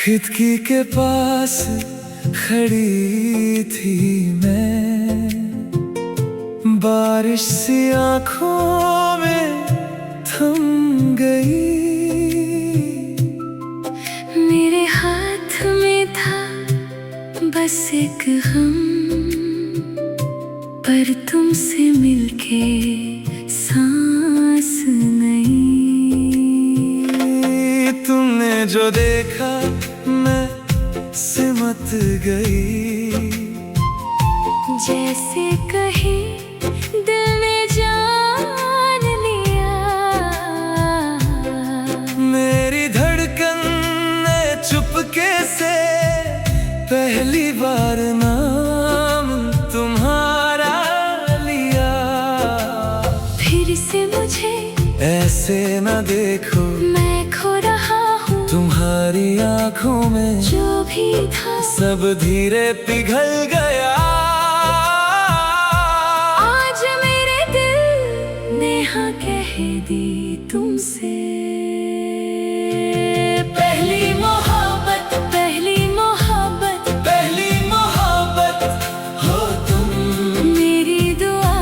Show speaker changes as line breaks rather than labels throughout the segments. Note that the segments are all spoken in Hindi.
खिड़की के पास खड़ी थी मैं, बारिश सी आंखों में थम गई।
मेरे हाथ में था बस एक गम, पर तुमसे मिलके सांस नहीं।
तुमने जो देखा मैं सिमट गई,
जैसे कहीं दिल ने जान लिया।
मेरी धड़कन ने चुपके से पहली बार नाम तुम्हारा लिया।
फिर से मुझे
ऐसे न देखो,
मैं खो रहा हूँ
तुम्हारी आंखों में
जो भी था
सब धीरे पिघल गया।
आज मेरे दिल ने हाँ कह दी तुमसे। पहली मोहब्बत, पहली मोहब्बत,
पहली मोहब्बत हो तुम,
मेरी
दुआ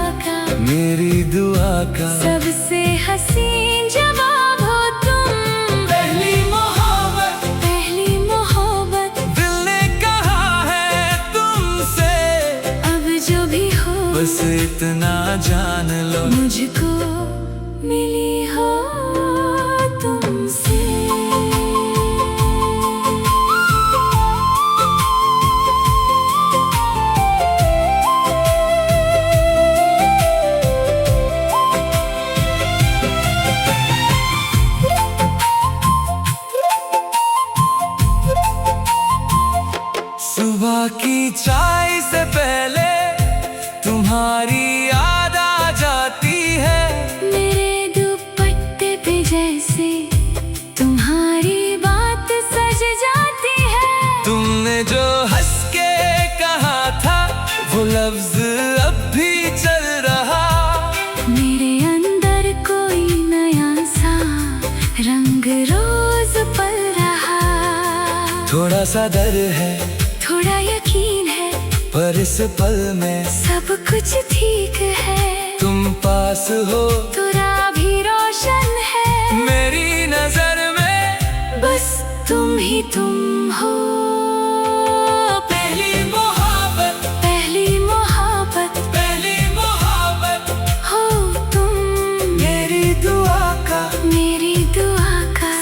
का
सबसे हसीन जवाब हो तुम।
पहली मोहब्बत,
पहली मोहब्बत,
दिल ने कहा है तुमसे।
अब जो भी हो
बस इतना जान लो,
मुझको मिली हो तुमसे।
सुबह की चाय से पहले तुम्हारी याद आ जाती है।
मेरे दुपट्टे पे जैसे तुम्हारी बात सज जाती है।
तुमने जो हंस के कहा था वो लफ्ज अब भी चल रहा।
मेरे अंदर कोई नया सा रंग रोज पल रहा।
थोड़ा सा डर है,
थोड़ा यकीन है,
पर इस पल में
सब कुछ ठीक है।
तुम पास हो
तो राह भी रोशन है।
मेरी नजर में
बस तुम ही तुम हो।
पहली मोहब्बत,
पहली मोहब्बत,
पहली मोहब्बत
हो तुम,
मेरी दुआ का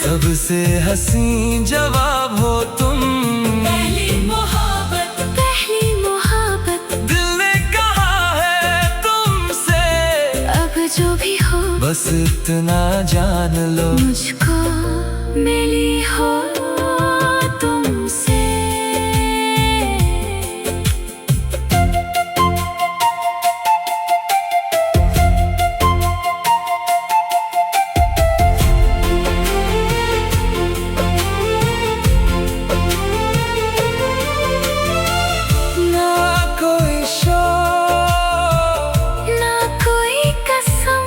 सबसे हसीन जवाब हो तुम।
पहली मोहब्बत, पहली मोहब्बत,
दिल ने कहा है तुमसे।
अब जो भी हो
बस इतना जान लो,
मुझको मिली हो तुमसे।
ना कोई शौक,
ना कोई कसम,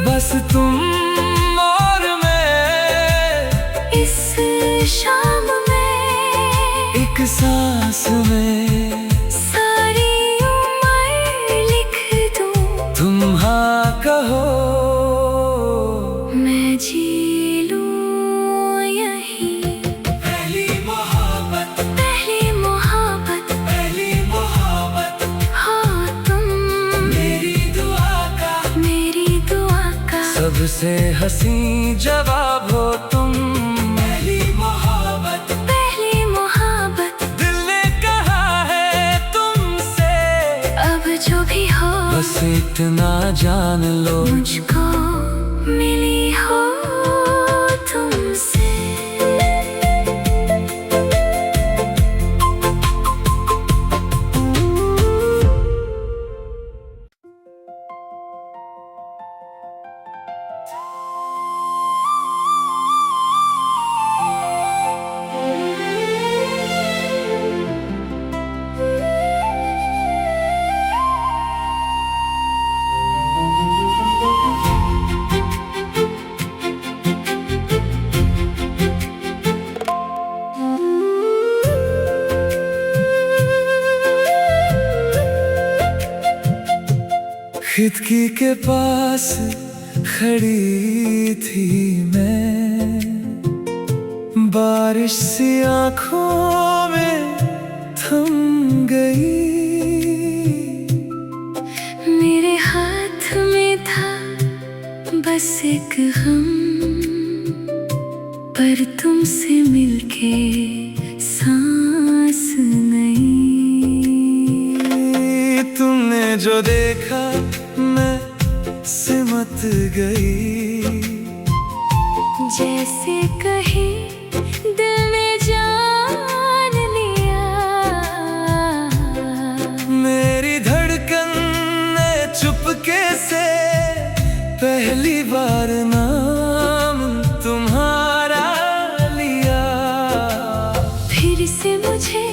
बस तुम और मैं
इस शाम में,
एक सांस में।
सारी उम्र लिख दूं।
तुम हाँ कहो,
मैं जी लूं यहीं।
पहली मोहब्बत,
पहली मोहब्बत,
पहली मोहब्बत
हो तुम,
मेरी
दुआ का
सबसे हसीन जवाब हो तुम। पहली मोहब्बत,
पहली मोहब्बत,
दिल ने कहा है तुमसे।
अब जो भी हो
बस इतना जान लो,
मुझको मिली हो तुमसे।
खिड़की के पास खड़ी थी मैं, बारिश सी आंखों में थम गई।
मेरे हाथ में था बस एक गम, पर तुमसे मिलके सांस नहीं।
तुमने जो देखा मैं सिमट गई,
जैसे कहीं दिल ने जान लिया।
मेरी धड़कन ने चुपके से पहली बार नाम तुम्हारा लिया।
फिर से मुझे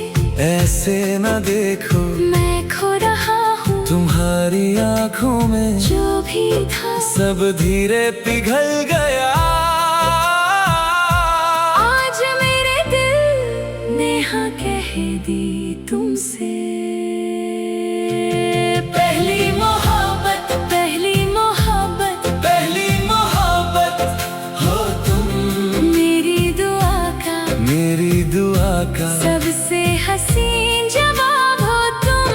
ऐसे न देखो,
मैं खो रहा हूँ
तुम्हारी आंखों में
जो भी था
सब धीरे पिघल गया।
आज मेरे दिल ने हाँ कह दी तुमसे। पहली मोहब्बत, पहली मोहब्बत,
पहली मोहब्बत हो तुम,
मेरी दुआ का,
मेरी दुआ का
सबसे हसीन जवाब हो तुम।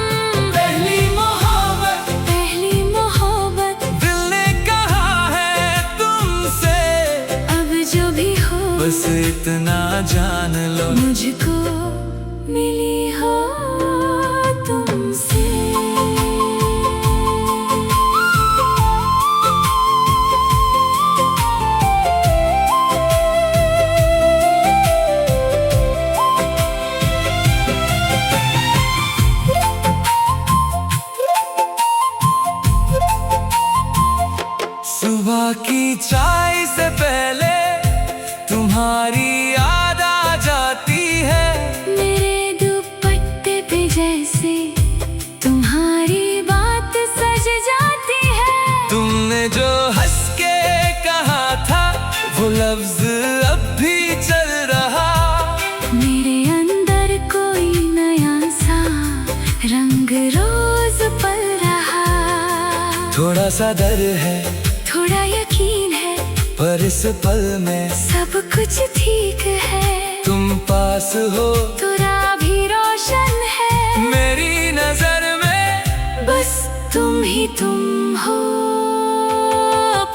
पहली मोहब्बत,
पहली मोहब्बत,
दिल ने कहा है तुमसे।
अब जो भी हो
बस इतना जान लो,
मुझको मिली हो तुमसे।
सुबह की चाय से पहले तुम्हारी याद आ जाती है।
मेरे दुपट्टे पे जैसे तुम्हारी बात सज जाती है।
तुमने जो हंस के कहा था वो लफ्ज अब भी चल रहा।
मेरे अंदर कोई नया सा रंग रोज पल रहा।
थोड़ा सा डर है,
थोड़ा यकीन है,
पर इस पल में
सब कुछ ठीक है।
तुम पास हो
तो राह भी रोशन है।
मेरी नजर में
बस तुम ही तुम हो।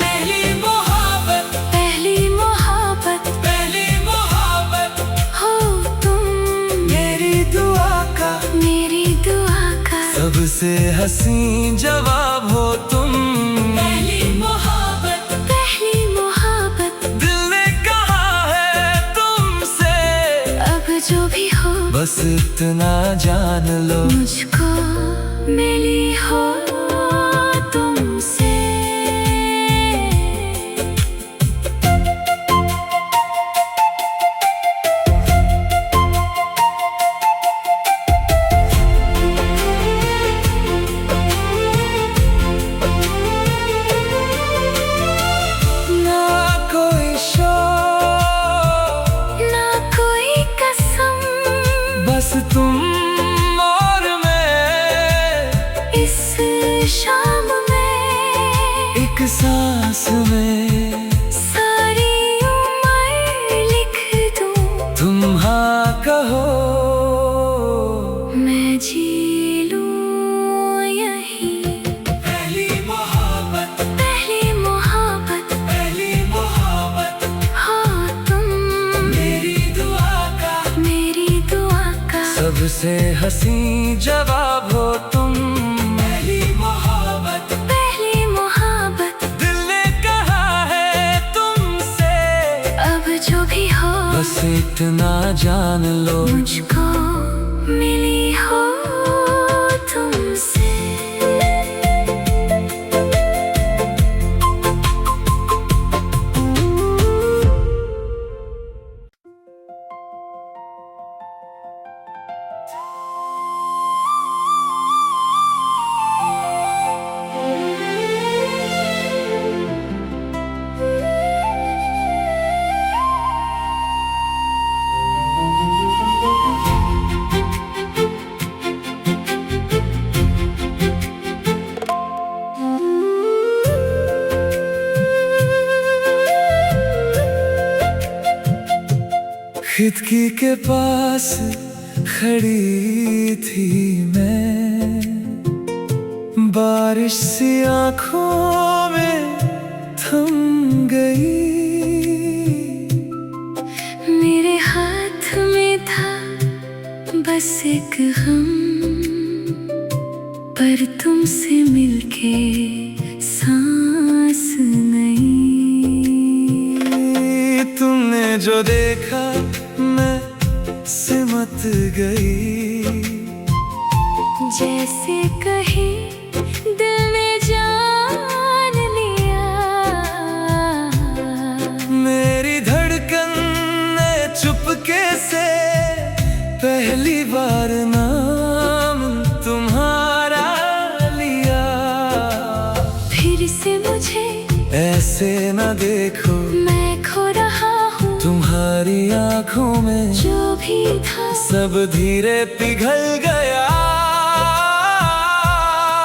पहली मोहब्बत,
पहली मोहब्बत
पहली मोहब्बत
हो तुम,
मेरी दुआ का,
मेरी दुआ का
सबसे हसीन जवाब हो तुम।
पहली मोहब्बत, पहली मोहब्बत,
दिल ने कहा है तुमसे।
अब जो भी हो
बस इतना जान लो,
मुझको मिली हो तुमसे।
ना कोई शौक,
ना कोई कसम,
बस तुम और मैं
इस शाम में
एक सांस में।
सारी उम्र लिख दूं,
तुम हाँ कहो,
मैं जी लूं यहीं।
पहली मोहब्बत,
पहली मोहब्बत
पहली मोहब्बत
हो तुम,
मेरी दुआ का,
मेरी दुआ का
सबसे हसीन जवाब हो तुम। पहली मोहब्बत,
पहली मोहब्बत,
दिल ने कहा है तुमसे।
अब जो भी हो
बस इतना जान लो,
मुझको मिली हो तुमसे।
खिड़की के पास खड़ी थी मैं, बारिश सी आंखों में थम गई।
मेरे हाथ में था बस एक गम, पर तुमसे मिलके सांस नहीं।
तुमने जो देखा मैं सिमट गई,
जैसे कहीं दिल ने जान लिया।
मेरी धड़कन ने चुपके से पहली बार नाम तुम्हारा लिया।
फिर से मुझे
ऐसे न देखो,
मैं खो रहा हूँ
तुम्हारी आंखों में
जो भी था
सब धीरे पिघल गया।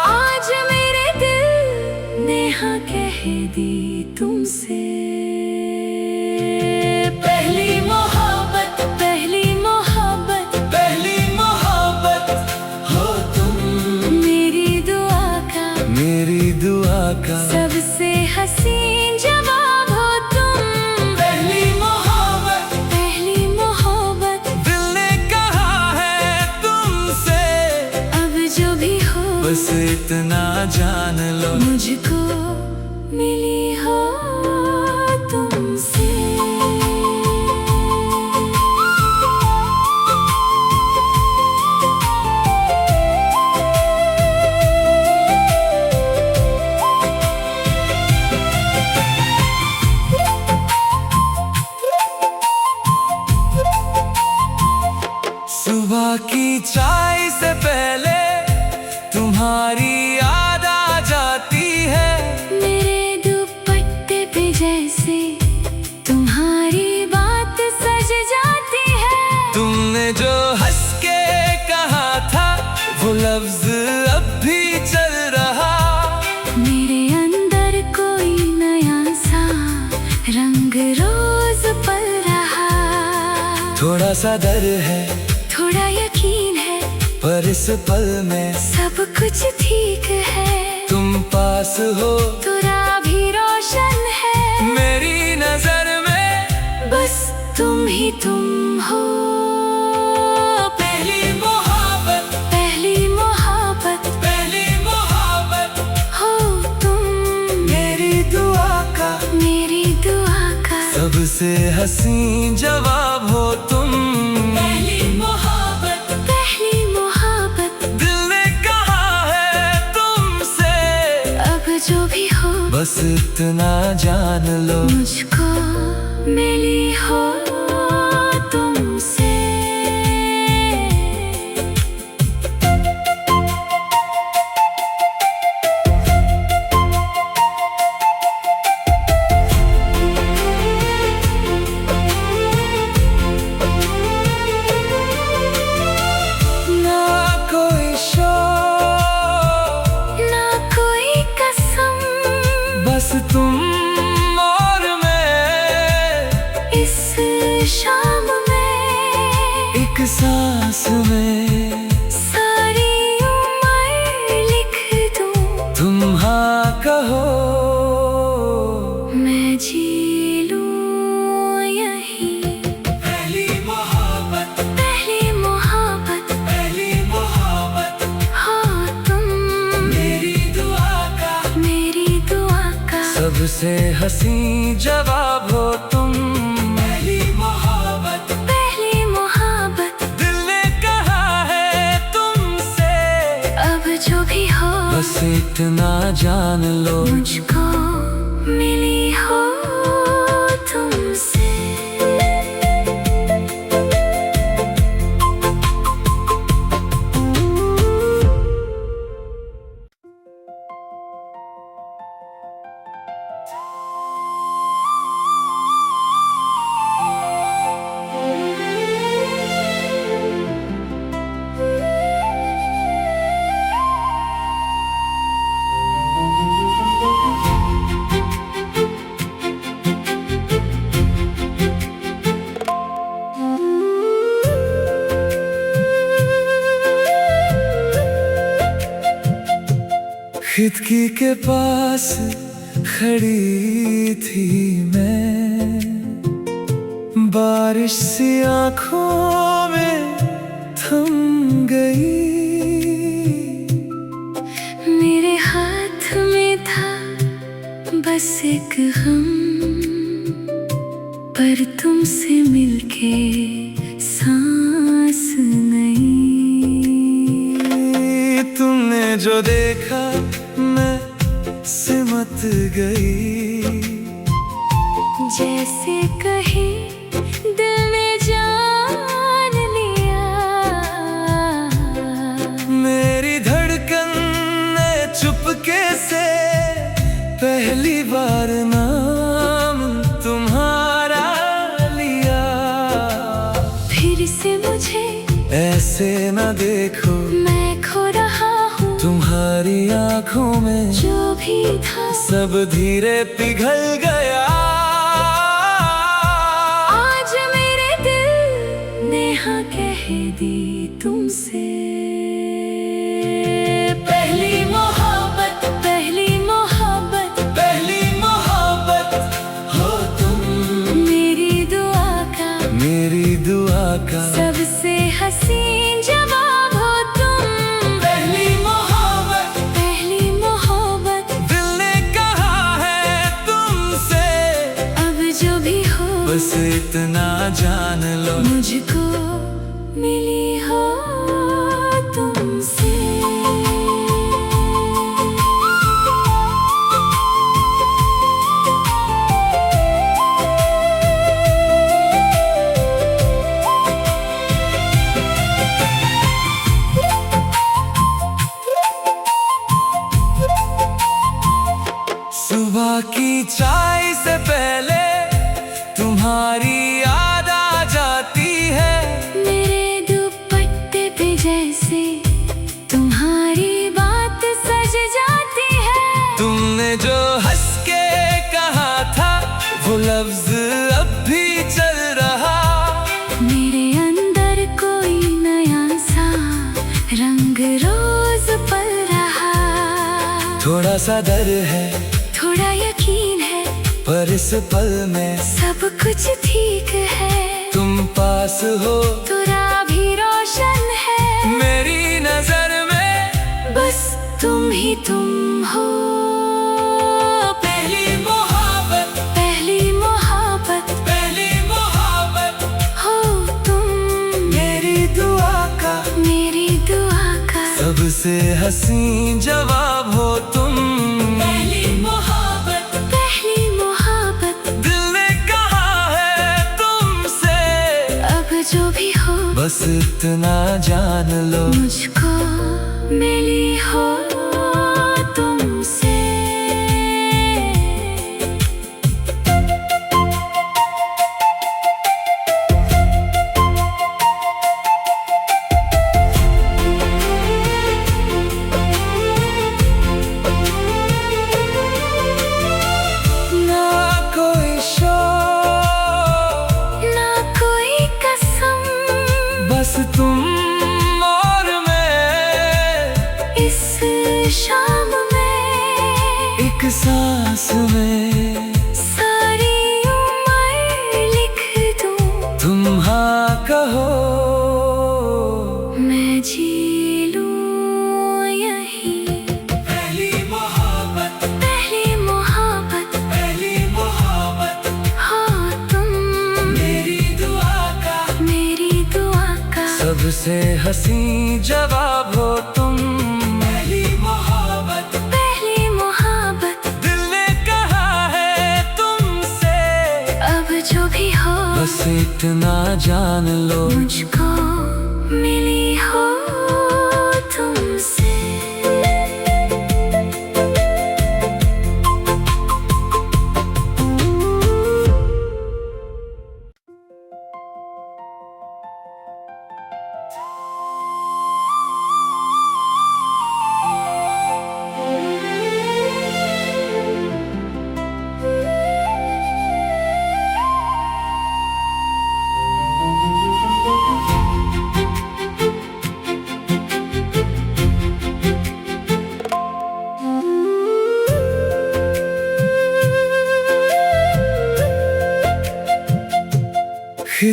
आज मेरे दिल ने हाँ कह दी तुमसे। पहली मोहब्बत, पहली मोहब्बत,
पहली मोहब्बत हो तुम,
मेरी दुआ का सबसे हसीन जवाब हो तुम।
पहली मोहब्बत,
पहली मोहब्बत,
दिल ने कहा है तुमसे।
अब जो भी हो
बस इतना जान लो,
मुझको मिली हो तुमसे।
सुबह की चाय से पहले तुम्हारी याद आ जाती है।
मेरे दुपट्टे पे जैसे तुम्हारी बात सज जाती है।
तुमने जो हंस के कहा था वो लफ्ज अब भी चल रहा।
मेरे अंदर कोई नया सा रंग रोज पल रहा।
थोड़ा सा डर है,
थोड़ा यकीन है,
पर इस पल में
सब कुछ ठीक है।
तुम पास हो
तो राह भी रोशन है।
मेरी नजर में
बस तुम ही तुम हो।
पहली मोहब्बत,
पहली मोहब्बत,
पहली मोहब्बत
हो तुम,
मेरी दुआ का सबसे हसीन जवाब हो तुम।
पहली मोहब्बत, पहली मोहब्बत,
दिल ने कहा है तुमसे।
अब जो भी हो
बस इतना जान लो,
मुझको मिली हो तुमसे।
ना कोई शौक,
ना कोई कसम,
बस तुम और मैं
इस शाम में
एक सांस में।
सारी उम्र लिख दूं,
तुम हाँ कहो,
मैं जी लूं यहीं।
पहली मोहब्बत,
पहली मोहब्बत,
पहली मोहब्बत
हो तुम,
मेरी
दुआ का
सबसे हसीन जवाब हो तुम। पहली मोहब्बत,
पहली मोहब्बत,
दिल ने कहा है तुमसे।
अब जो भी हो
बस इतना जान लो,
मुझको मिली हो तुमसे।
खिड़की के पास खड़ी थी मैं, बारिश सी आंखों में थम गई।
मेरे हाथ में था बस एक गम, पर तुमसे मिलके सांस नहीं।
तुमने जो देखा मैं सिमट गई,
जैसे कहीं दिल ने जान लिया।
मेरी धड़कन ने चुपके से पहली बार नाम तुम्हारा लिया।
फिर से मुझे
ऐसे न देखो,
मैं खो रहा हूँ
तुम्हारी आंखों में
जो भी था
सब धीरे पिघल गया।
आज मेरे दिल ने हाँ कह दी तुमसे। पहली मोहब्बत, पहली मोहब्बत,
पहली मोहब्बत हो तुम,
मेरी दुआ का,
मेरी दुआ का
सबसे हसीन जवाब हो तुम।
पहली मोहब्बत,
पहली मोहब्बत,
दिल ने कहा है तुमसे।
अब जो भी हो
बस इतना जान लो,
मुझको मिली हो तुमसे।
सुबह की चाय से पहले तुम्हारी याद आ जाती है।
मेरे दुपट्टे पे जैसे तुम्हारी बात सज जाती है।
तुमने जो हंस के कहा था वो लफ्ज अब भी चल रहा।
मेरे अंदर कोई नया सा रंग रोज पल रहा।
थोड़ा सा डर है,
थोड़ा यकीन है,
पर इस पल में
सब कुछ ठीक है।
तुम पास हो
तो राह भी रोशन है।
मेरी नजर में
बस तुम ही तुम हो।
पहली मोहब्बत,
पहली मोहब्बत
पहली मोहब्बत
हो तुम,
मेरी दुआ का,
मेरी दुआ का
सबसे हसीन जवाब हो तुम।
पहली मोहब्बत, पहली मोहब्बत,
दिल ने कहा है तुमसे।
अब जो भी हो
बस इतना जान लो,
मुझको मिली हो तुमसे।
ना कोई शौक,
ना कोई कसम,
बस तुम और मैं
इस शाम में
एक सांस में।
सारी उम्र लिख दूं,
तुम हाँ कहो,
मैं जी लूं यहीं।
पहली मोहब्बत,
पहली मोहब्बत
पहली मोहब्बत
हो तुम,
मेरी दुआ का,
मेरी दुआ का
सबसे हसीन जवाब हो तुम। पहली मोहब्बत,
पहली मोहब्बत,
दिल ने कहा है तुमसे।
अब जो भी हो
बस इतना जान लो,
मुझको मिली हो तुमसे।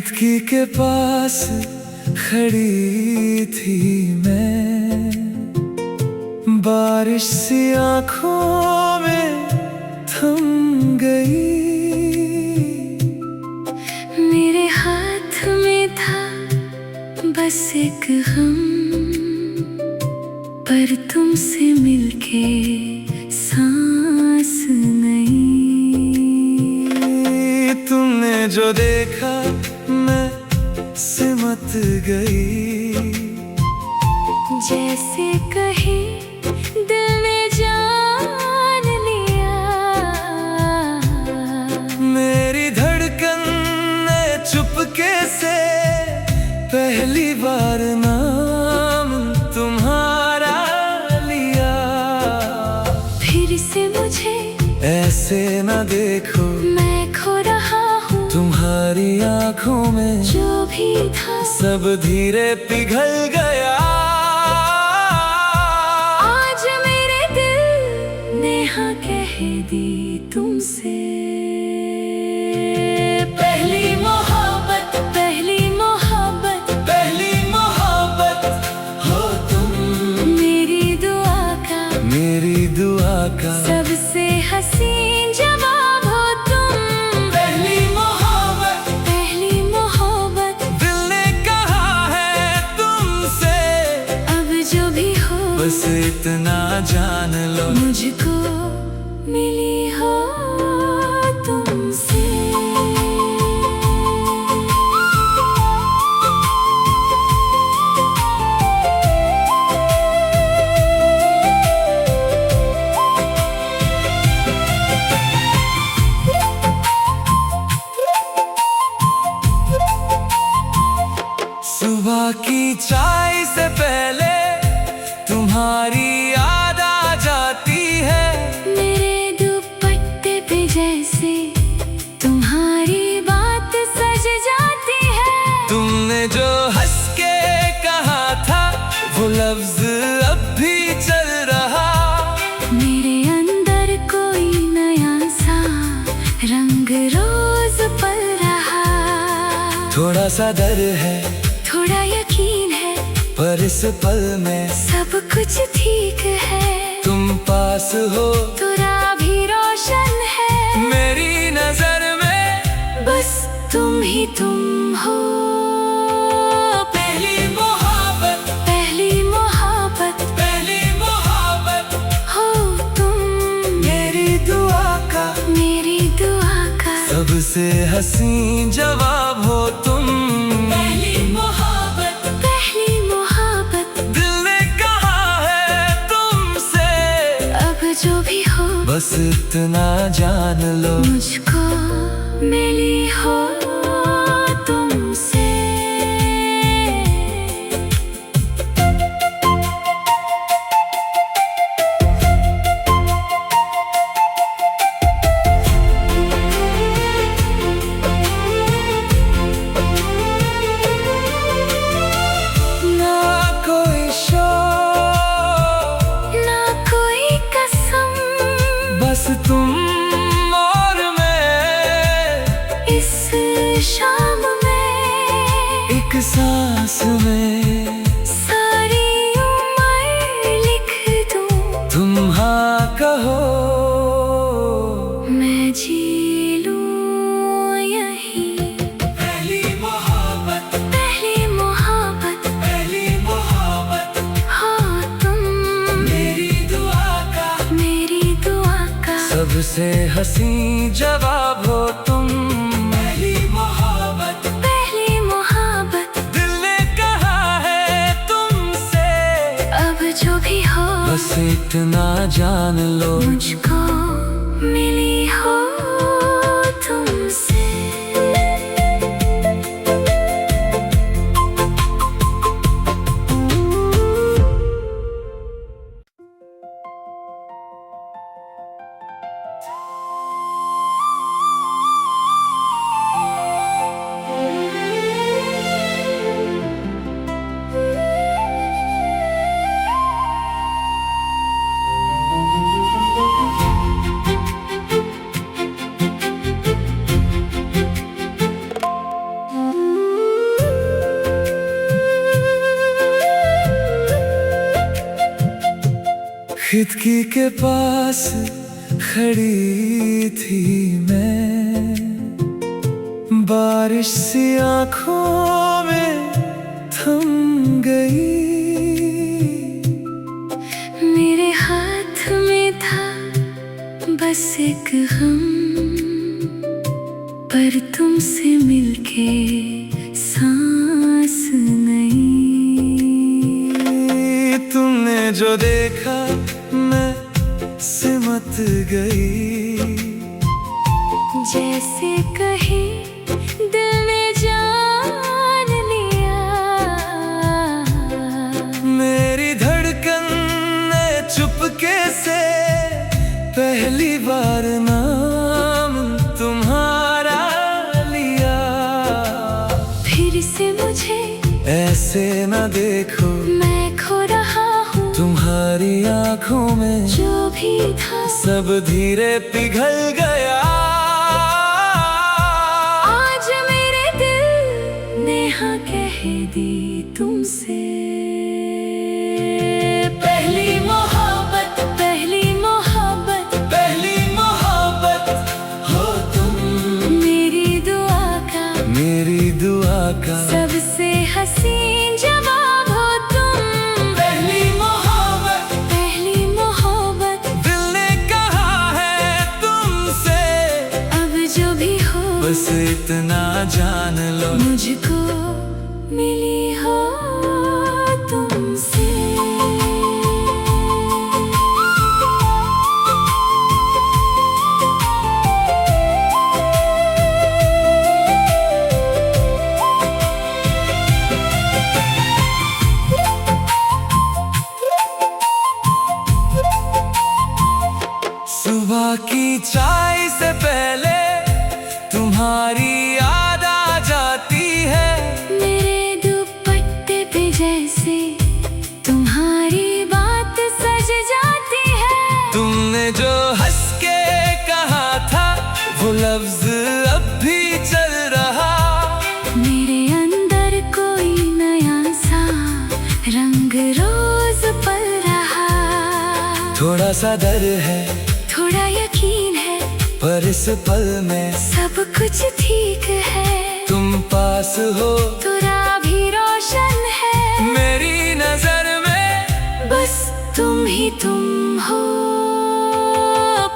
खिड़की के पास खड़ी थी मैं, बारिश सी आंखों में थम गई।
मेरे हाथ में था बस एक गम, पर तुमसे मिलके सांस नहीं।
तुमने जो देखा मैं सिमट गई,
जैसे कहीं दिल ने जान लिया।
मेरी धड़कन ने चुपके से पहली बार नाम तुम्हारा लिया।
फिर से मुझे
ऐसे न देखो,
मैं खो रहा हूँ
तुम्हारी आंखों में
जो भी था
सब धीरे पिघल गया।
आज मेरे दिल ने हाँ कह दी तुमसे। पहली मोहब्बत, पहली मोहब्बत,
पहली मोहब्बत हो तुम,
मेरी दुआ का,
मेरी दुआ का
सबसे हसीन जवाब हो तुम।
पहली मोहब्बत,
पहली मोहब्बत,
दिल ने कहा है तुमसे।
अब जो भी हो
बस इतना जान लो,
मुझको मिली हो तुमसे।
सुबह की चाय से पहले तुम्हारी याद आ जाती है।
मेरे दुपट्टे पे जैसे तुम्हारी बात सज जाती है।
तुमने जो हंस के कहा था वो लफ्ज अब भी चल रहा।
मेरे अंदर कोई नया सा रंग रोज पल रहा।
थोड़ा सा डर है,
थोड़ा यकीन है,
पर इस पल में
सब कुछ ठीक है।
तुम पास हो
तो राह भी रोशन है।
मेरी नजर में
बस तुम ही तुम हो।
पहली मोहब्बत,
पहली मोहब्बत,
पहली मोहब्बत
हो तुम,
मेरी दुआ का,
मेरी दुआ का
सबसे हसीन जवाब हो तुम।
पहली मोहब्बत, पहली मोहब्बत,
दिल ने कहा है तुमसे।
अब जो भी हो
बस इतना जान लो,
मुझको मिली हो तुमसे।
ना कोई शौक,
ना कोई कसम,
बस तुम और मैं
इस शाम में,
एक सांस में।
सारी उम्र लिख दूं,
तुम हाँ कहो,
मैं जी लूं यहीं।
पहली मोहब्बत,
पहली मोहब्बत,
पहली मोहब्बत
हो तुम,
मेरी दुआ का,
मेरी दुआ का
सबसे हसीन जवाब हो तुम। पहली मोहब्बत,
पहली मोहब्बत,
दिल ने कहा है तुमसे।
अब जो भी हो
बस इतना जान लो,
मुझको मिली हो तुमसे।
खिड़की के पास खड़ी थी मैं, बारिश सी आंखों में थम गई।
मेरे हाथ में था बस एक गम, पर तुमसे मिलके सांस नहीं।
तुमने जो देखा मैं सिमट गई,
जैसे कहीं दिल ने जान लिया।
मेरी धड़कन ने चुपके से पहली बार नाम तुम्हारा लिया।
फिर से मुझे
ऐसे न देखो,
मैं खो रहा हूँ
तुम्हारी आंखों में
जो भी था
सब धीरे पिघल गया।
आज मेरे दिल ने हाँ कह दी तुमसे। पहली मोहब्बत, पहली मोहब्बत,
पहली मोहब्बत हो तुम,
मेरी
दुआ का
सबसे हसीन जवाब हो तुम।
पहली मोहब्बत,
पहली मोहब्बत,
दिल ने कहा है तुमसे।
अब जो भी हो
बस इतना जान लो,
मुझको मिली हो तुमसे।
सुबह की चाय से पहले तुम्हारी याद आ जाती है।
मेरे दुपट्टे पे जैसे तुम्हारी बात सज जाती है।
तुमने जो हंस के कहा था वो लफ्ज अब भी चल रहा।
मेरे अंदर कोई नया सा रंग रोज पल रहा।
थोड़ा सा डर है,
थोड़ा यकीन है,
पर इस पल में
सब कुछ ठीक है।
तुम पास हो
तो राह भी रोशन है।
मेरी नजर में
बस तुम ही तुम हो।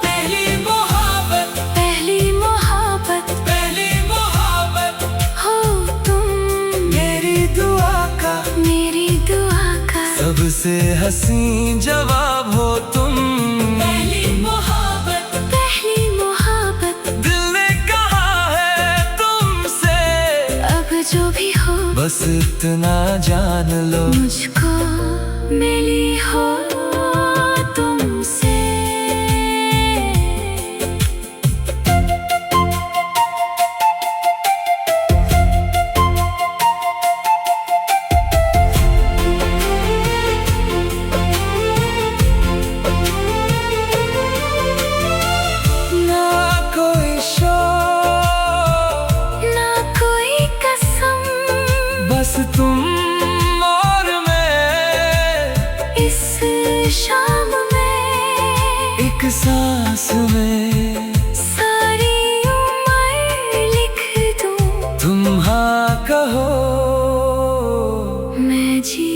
पहली मोहब्बत,
पहली मोहब्बत,
पहली मोहब्बत
हो तुम,
मेरी दुआ का सबसे हसीन जवाब हो तुम।
पहली मोहब्बत, पहली मोहब्बत,
दिल ने कहा है तुमसे।
अब जो भी हो
बस इतना जान लो,
मुझको मिली हो तुमसे।
ना कोई शौक,
ना कोई कसम,
बस तुम और मैं
इस शाम में,
एक सांस में।
सारी उम्र लिख दूं,
तुम हाँ कहो,
मैं जी